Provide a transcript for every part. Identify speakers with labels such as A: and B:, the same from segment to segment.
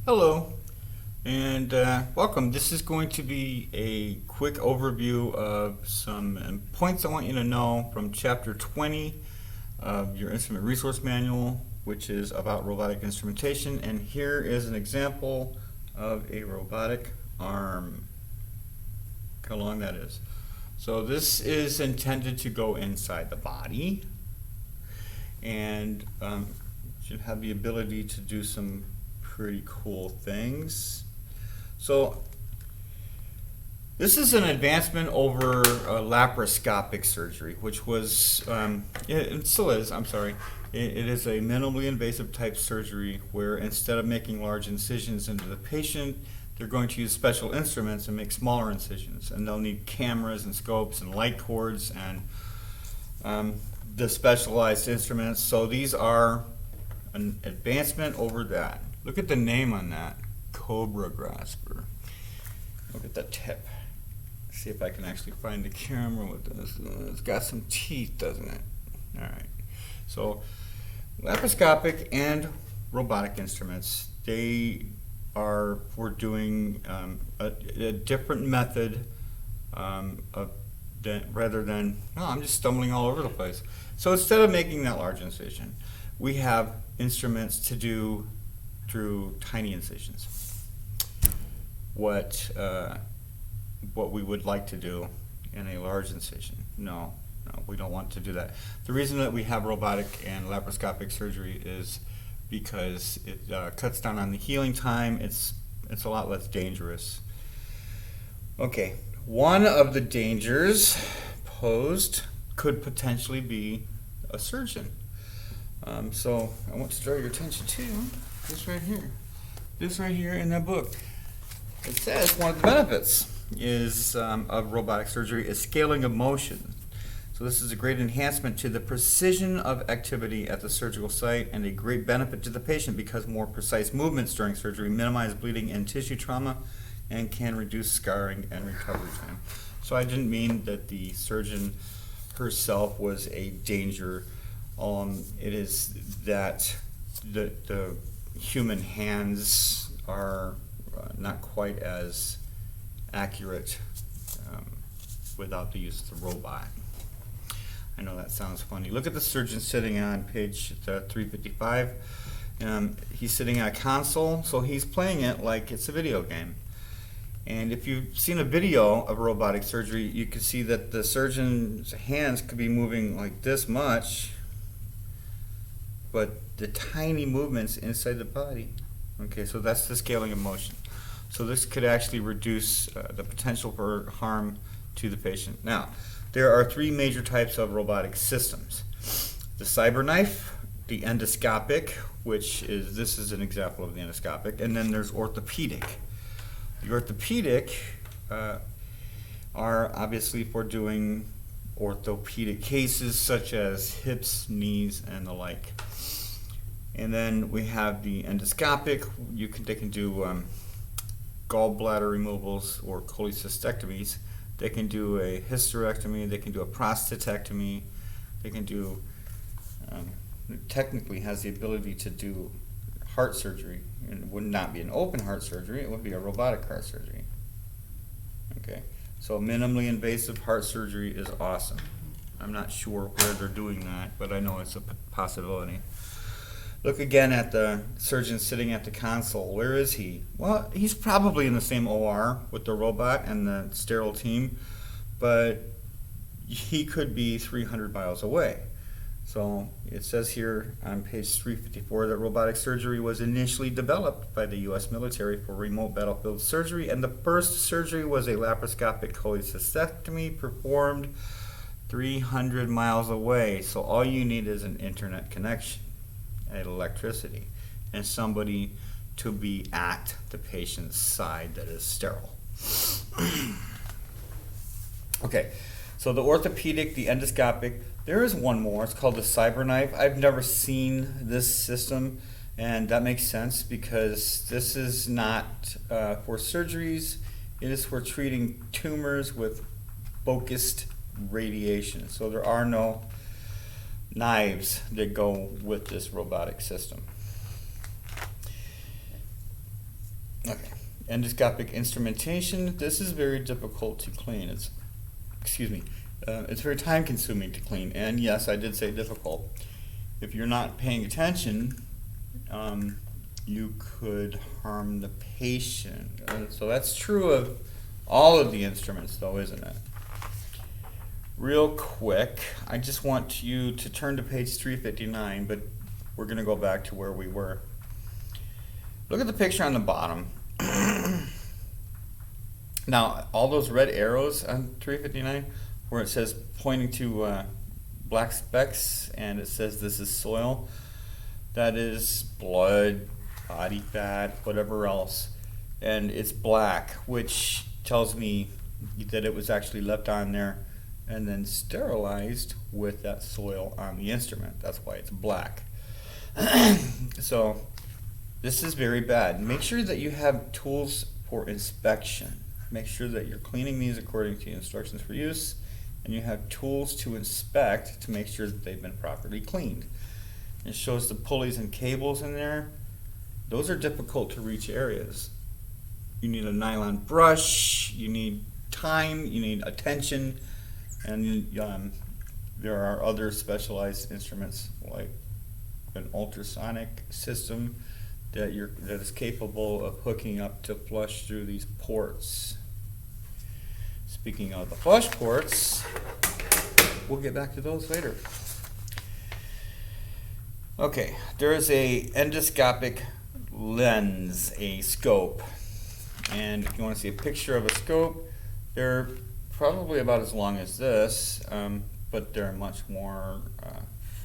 A: Hello and welcome. This is going to be a quick overview of some points I want you to know from Chapter 20 of your Instrument Resource Manual, which is about robotic instrumentation. And here is an example of a robotic arm. Look how long that is. So this is intended to go inside the body and should have the ability to do some pretty cool things. So this is an advancement over laparoscopic surgery, which was, it still is, I'm sorry, it is a minimally invasive type surgery where instead of making large incisions into the patient, they're going to use special instruments and make smaller incisions, and they'll need cameras and scopes and light cords and the specialized instruments. So these are an advancement over that. Look at the name on that, Cobra Grasper. Look at the tip. See if I can actually find the camera with this. It's got some teeth, doesn't it? All right. So laparoscopic and robotic instruments, they are for doing a different method rather than, I'm just stumbling all over the place. So instead of making that large incision, we have instruments to do through tiny incisions. What we would like to do in a large incision. No, we don't want to do that. The reason that we have robotic and laparoscopic surgery is because it cuts down on the healing time. It's a lot less dangerous. Okay, one of the dangers posed could potentially be a surgeon. So I want to draw your attention to this right here. This right here in that book. It says one of the benefits is of robotic surgery is scaling of motion. So this is a great enhancement to the precision of activity at the surgical site and a great benefit to the patient because more precise movements during surgery minimize bleeding and tissue trauma and can reduce scarring and recovery time. So I didn't mean that the surgeon herself was a danger. It is that the human hands are not quite as accurate without the use of the robot. I know that sounds funny. Look at the surgeon sitting on page 355. He's sitting at a console, so he's playing it like it's a video game. And if you've seen a video of robotic surgery, you can see that the surgeon's hands could be moving like this much, but the tiny movements inside the body. Okay, so that's the scaling of motion. So this could actually reduce the potential for harm to the patient. Now, there are three major types of robotic systems. The CyberKnife, the endoscopic, this is an example of the endoscopic, and then there's orthopedic. The orthopedic are obviously for doing orthopedic cases such as hips, knees, and the like. And then we have the endoscopic. They can do gallbladder removals or cholecystectomies. They can do a hysterectomy. They can do a prostatectomy. They can do, technically has the ability to do heart surgery. And it would not be an open heart surgery. It would be a robotic heart surgery. Okay, so minimally invasive heart surgery is awesome. I'm not sure where they're doing that, but I know it's a possibility. Look again at the surgeon sitting at the console. Where is he? Well, he's probably in the same OR with the robot and the sterile team, but he could be 300 miles away. So it says here on page 354 that robotic surgery was initially developed by the U.S. military for remote battlefield surgery, and the first surgery was a laparoscopic cholecystectomy performed 300 miles away. So all you need is an internet connection and electricity and somebody to be at the patient's side that is sterile. Okay, so the orthopedic, the endoscopic, there is one more. It's called the CyberKnife. I've never seen this system, and that makes sense because this is not for surgeries. It is for treating tumors with focused radiation. So there are no knives that go with this robotic system. Okay, endoscopic instrumentation. This is very difficult to clean. It's very time consuming to clean, and yes, I did say difficult. If you're not paying attention, you could harm the patient. So that's true of all of the instruments though, isn't it? Real quick, I just want you to turn to page 359, but we're going to go back to where we were. Look at the picture on the bottom. Now, all those red arrows on 359, where it says pointing to black specks, and it says this is soil, that is blood, body fat, whatever else, and it's black, which tells me that it was actually left on there and then sterilized with that soil on the instrument. That's why it's black. So this is very bad. Make sure that you have tools for inspection. Make sure that you're cleaning these according to instructions for use, and you have tools to inspect to make sure that they've been properly cleaned. It shows the pulleys and cables in there. Those are difficult to reach areas. You need a nylon brush, you need time, you need attention, and there are other specialized instruments like an ultrasonic system that is capable of hooking up to flush through these ports. Speaking of the flush ports, we'll get back to those later. Okay, there is a endoscopic lens, a scope, and if you want to see a picture of a scope, they're probably about as long as this, but they're much more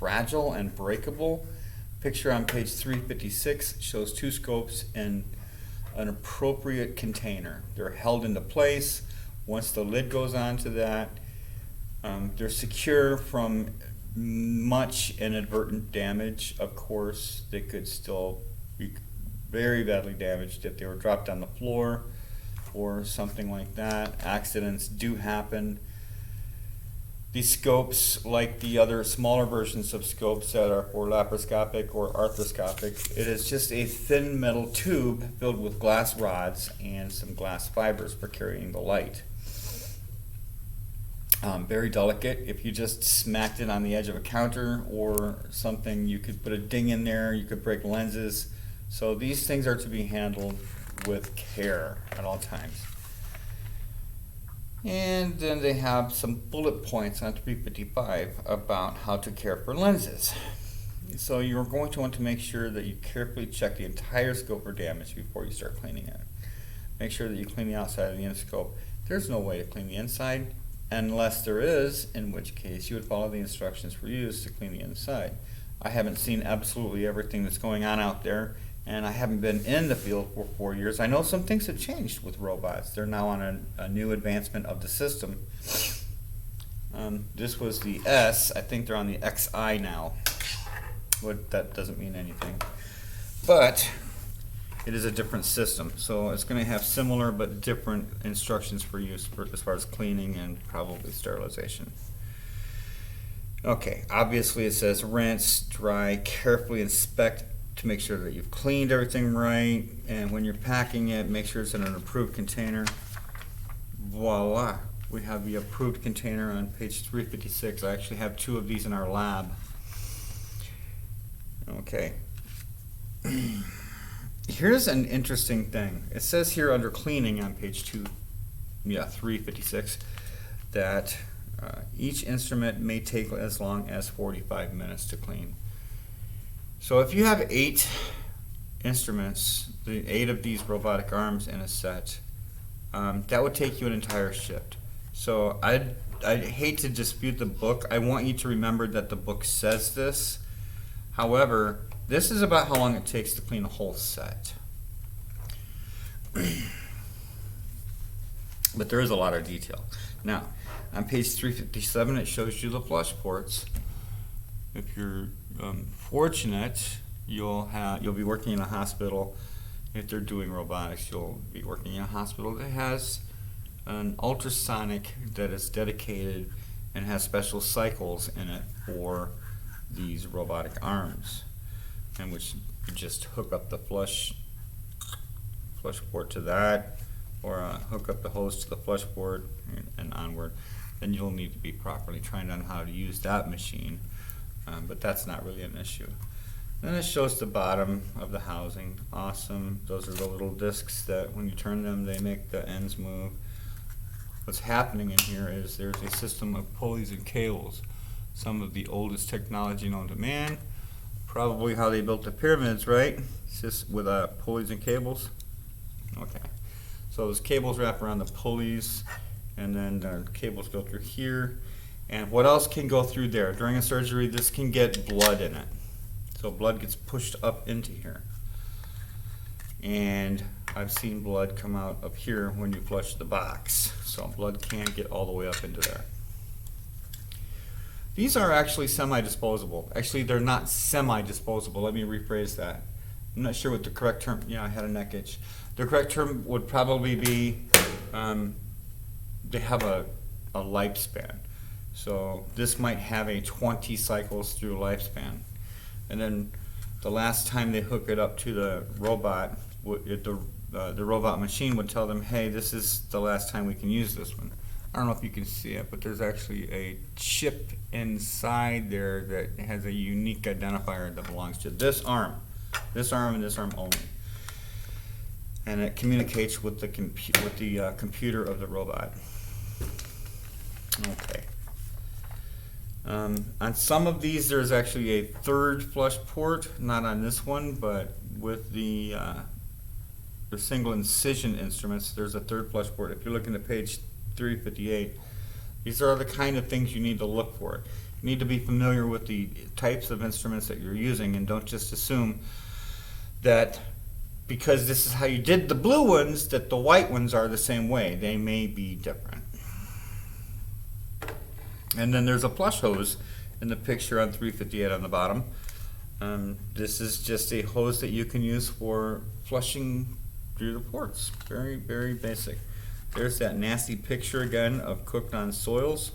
A: fragile and breakable. Picture on page 356 shows two scopes in an appropriate container. They're held into place. Once the lid goes onto that, they're secure from much inadvertent damage. Of course, they could still be very badly damaged if they were dropped on the floor or something like that. Accidents do happen. These scopes, like the other smaller versions of scopes that are for laparoscopic or arthroscopic, it is just a thin metal tube filled with glass rods and some glass fibers for carrying the light. Very delicate. If you just smacked it on the edge of a counter or something, you could put a ding in there, you could break lenses. So these things are to be handled with care at all times. And then they have some bullet points on 355 about how to care for lenses. So you're going to want to make sure that you carefully check the entire scope for damage before you start cleaning it. Make sure that you clean the outside of the endoscope. There's no way to clean the inside unless there is, in which case you would follow the instructions for use to clean the inside. I haven't seen absolutely everything that's going on out there, and I haven't been in the field for 4 years. I know some things have changed with robots. They're now on a new advancement of the system. This was the S. I think they're on the XI now. But that doesn't mean anything. But it is a different system. So it's going to have similar but different instructions for use as far as cleaning and probably sterilization. Okay, obviously it says rinse, dry, carefully inspect to make sure that you've cleaned everything right, and when you're packing it, make sure it's in an approved container. Voila, we have the approved container on page 356. I actually have 2 of these in our lab. Okay. Here's an interesting thing. It says here under cleaning on page 356 that each instrument may take as long as 45 minutes to clean. So if you have 8 instruments, the 8 of these robotic arms in a set, that would take you an entire shift. So I'd hate to dispute the book. I want you to remember that the book says this. However, this is about how long it takes to clean a whole set. But there is a lot of detail. Now, on page 357, it shows you the flush ports. If you're fortunate, you'll be working in a hospital. If they're doing robotics, you'll be working in a hospital that has an ultrasonic that is dedicated and has special cycles in it for these robotic arms, in which you just hook up the flush flush port to that, or hook up the hose to the flush port and onward, then you'll need to be properly trained on how to use that machine. But that's not really an issue. Then it shows the bottom of the housing. Awesome. Those are the little discs that when you turn them, they make the ends move. What's happening in here is there's a system of pulleys and cables. Some of the oldest technology known to man. Probably how they built the pyramids, right? It's just with pulleys and cables. Okay. So those cables wrap around the pulleys, and then the cables go through here. And what else can go through there? During a surgery, this can get blood in it. So blood gets pushed up into here. And I've seen blood come out up here when you flush the box. So blood can't get all the way up into there. These are actually semi-disposable. Actually, they're not semi-disposable. Let me rephrase that. I'm not sure what the correct term, yeah, I had a neck itch. The correct term would probably be, they have a lifespan. So this might have a 20 cycles through lifespan. And then the last time they hook it up to the robot, the robot machine would tell them, hey, this is the last time we can use this one. I don't know if you can see it, but there's actually a chip inside there that has a unique identifier that belongs to this arm and this arm only. And it communicates with the computer of the robot. Okay. On some of these, there's actually a third flush port, not on this one, but with the single incision instruments, there's a third flush port. If you're looking at page 358, these are the kind of things you need to look for. You need to be familiar with the types of instruments that you're using, and don't just assume that because this is how you did the blue ones, that the white ones are the same way. They may be different. And then there's a flush hose in the picture on 358 on the bottom. This is just a hose that you can use for flushing through the ports. Very, very basic. There's that nasty picture again of cooked on soils.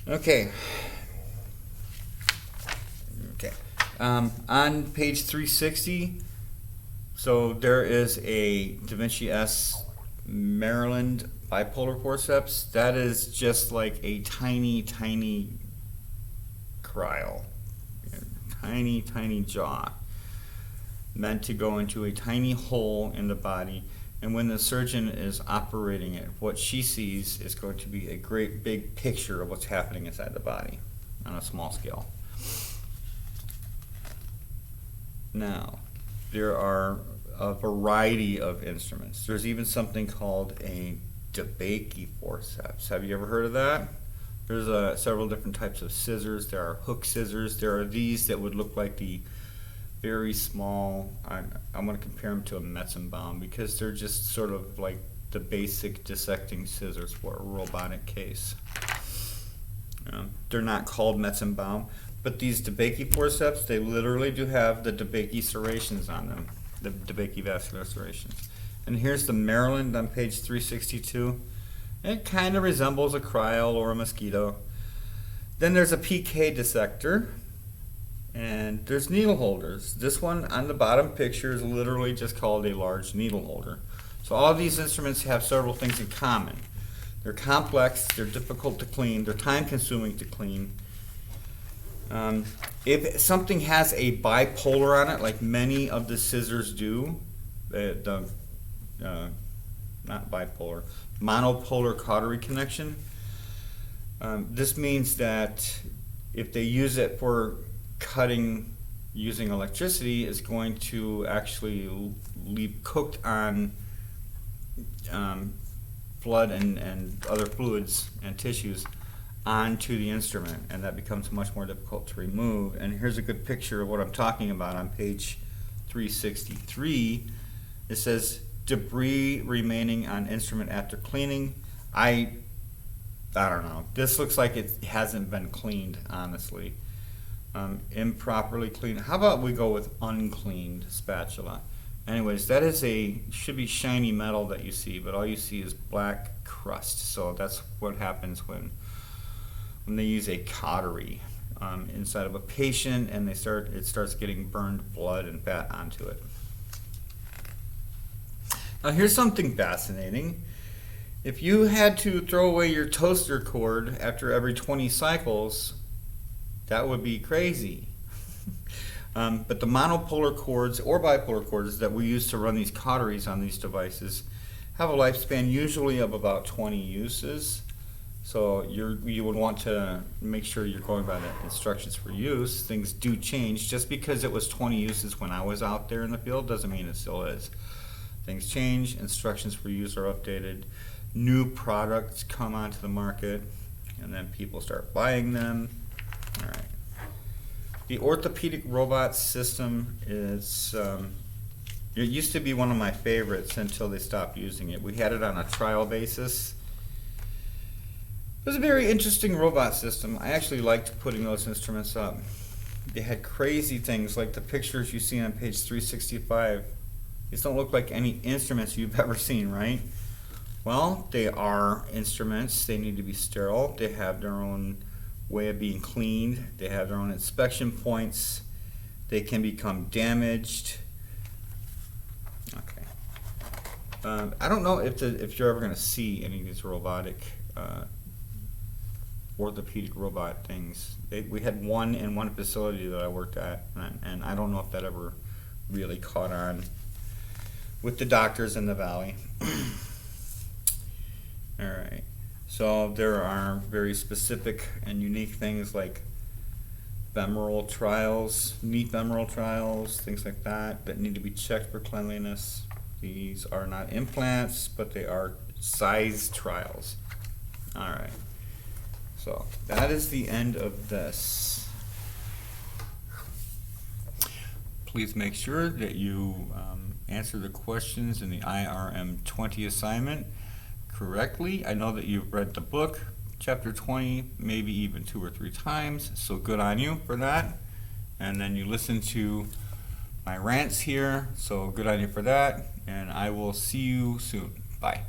A: Okay. On page 360, so there is a Da Vinci S Maryland bipolar forceps. That is just like a tiny, tiny cryo. Tiny, tiny jaw. Meant to go into a tiny hole in the body. And when the surgeon is operating it, what she sees is going to be a great big picture of what's happening inside the body on a small scale. Now, there are a variety of instruments. There's even something called a DeBakey forceps. Have you ever heard of that? There's several different types of scissors. There are hook scissors. There are these that would look like the very small, I'm going to compare them to a Metzenbaum because they're just sort of like the basic dissecting scissors for a robotic case. They're not called Metzenbaum, but these DeBakey forceps, they literally do have the DeBakey serrations on them, the DeBakey vascular serrations. And here's the Maryland on page 362. It kind of resembles a cryo or a mosquito. Then there's a PK dissector. And there's needle holders. This one on the bottom picture is literally just called a large needle holder. So all of these instruments have several things in common. They're complex, they're difficult to clean, they're time consuming to clean. If something has a bipolar on it, like many of the scissors do, not bipolar, monopolar cautery connection, this means that if they use it for cutting using electricity, is going to actually leave cooked on blood and other fluids and tissues onto the instrument, and that becomes much more difficult to remove. And here's a good picture of what I'm talking about on page 363. It says debris remaining on instrument after cleaning. I don't know. This looks like it hasn't been cleaned, honestly. Improperly cleaned. How about we go with uncleaned spatula? Anyways, that is should be shiny metal that you see, but all you see is black crust. So that's what happens when they use a cautery inside of a patient, and it starts getting burned blood and fat onto it. Here's something fascinating. If you had to throw away your toaster cord after every 20 cycles, that would be crazy. But the monopolar cords or bipolar cords that we use to run these cauteries on these devices have a lifespan usually of about 20 uses. So you would want to make sure you're going by the instructions for use. Things do change. Just because it was 20 uses when I was out there in the field doesn't mean it still is. Things change, instructions for use are updated, new products come onto the market, and then people start buying them. All right. The orthopedic robot system is, it used to be one of my favorites until they stopped using it. We had it on a trial basis. It was a very interesting robot system. I actually liked putting those instruments up. They had crazy things like the pictures you see on page 365. These don't look like any instruments you've ever seen, right? Well, they are instruments. They need to be sterile. They have their own way of being cleaned. They have their own inspection points. They can become damaged. Okay. I don't know if you're ever going to see any of these robotic orthopedic robot things. We had one in one facility that I worked at, and I don't know if that ever really caught on with the doctors in the valley. All right. So there are very specific and unique things like femoral trials, knee femoral trials, things like that need to be checked for cleanliness. These are not implants, but they are size trials. All right. So that is the end of this. Please make sure that you answer the questions in the IRM 20 assignment correctly. I know that you've read the book, chapter 20, maybe even 2 or 3 times, so good on you for that. And then you listen to my rants here, so good on you for that. And I will see you soon. Bye.